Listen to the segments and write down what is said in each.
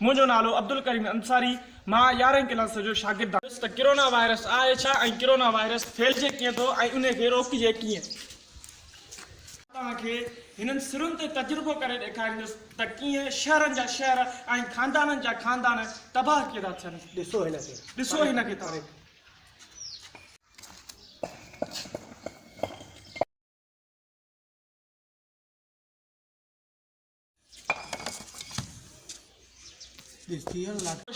मुझो नालो अब्दुल करीम अंसारी मां 11 क्लास जो शागिर्द आहियां। त कोरोना वायरस आहे छा ऐं कोरोना वायरस फैलजे कीअं थो ऐं उन खे रोकजे कीअं। तव्हांखे हिननि सिरुनि ते तजुर्बो करे ॾेखारींदुसि त कीअं शहरनि जा शहर ऐं खानदाननि जा खानदान तबाह कीअं था थियनि। ॾिसो हिनखे तव्हां।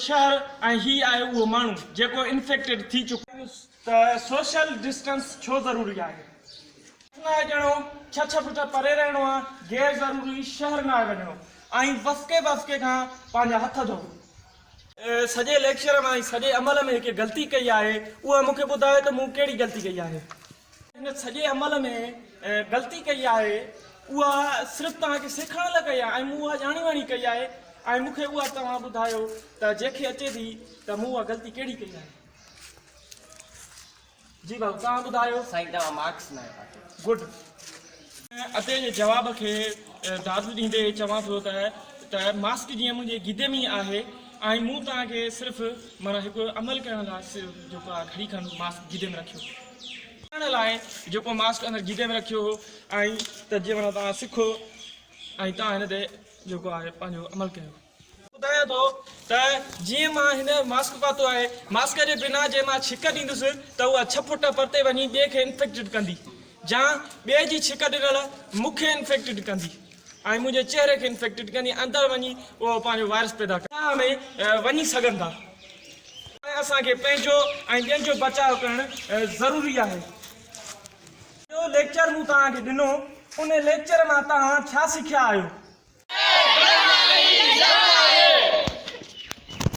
शहर ऐं ही आहे उहो माण्हू जेको इन्फेक्टेड थी चुको आहे। त सोशल डिस्टेंस छो ज़रूरी आहे। न ॼणो 6 फुट परे रहणो आहे, गैर ज़रूरी शहर न वञणो ऐं वफ़के खां पंहिंजा हथ धो। सॼे लेक्चर मां सॼे अमल में हिकु ग़लती कई आहे, उहा मूंखे ॿुधायो त मूं कहिड़ी ग़लती कई आहे। हिन सॼे अमल में ग़लती कई आहे उहा सिर्फ़ु तव्हांखे सिखण लाइ कई आहे ऐं मूं उहा ॼाणी वाणी कई आहे ऐं मूंखे उहा तव्हां ॿुधायो त जंहिंखे अचे थी त मूं उहा ग़लती कहिड़ी कई आहे। जी भाऊ तव्हां ॿुधायो। साईं तव्हां मार्क्स न आहे। गुड। अते जे जवाब खे दादू ॾींदे चवां थो त मास्क जीअं मुंहिंजे गिदे में आहे ऐं मूं तव्हांखे सिर्फ़ु माना हिकु अमल करण लाइ जेको आहे घड़ी खनि मास्क गिदे में रखियो करण लाइ जेको मास्क अंदरि गिदे में रखियो ऐं त जीअं माना तव्हां सिखो ऐं तव्हां हिन ते जेको आहे पंहिंजो अमल कयो। ॿुधायां थो त जीअं मां हिन मास्क पातो आहे, मास्क जे बिना जे मां छिक ॾींदुसि त उहा 6 फुट परते वञी ॿिए खे इन्फेक्टेड कंदी, या ॿिए जी छिक ॾिनल मूंखे इन्फेक्टेड कंदी ऐं मुंहिंजे चहिरे खे इन्फेक्टेड कंदी, अंदरि वञी उहो पंहिंजो वायरस पैदा कंदी में वञी सघनि था। असांखे पंहिंजो ऐं ॿियनि जो बचाव करणु ज़रूरी आहे। जो लेक्चर मूं तव्हांखे ॾिनो उन लेक्चर मां तव्हां छा सिखिया आहियो।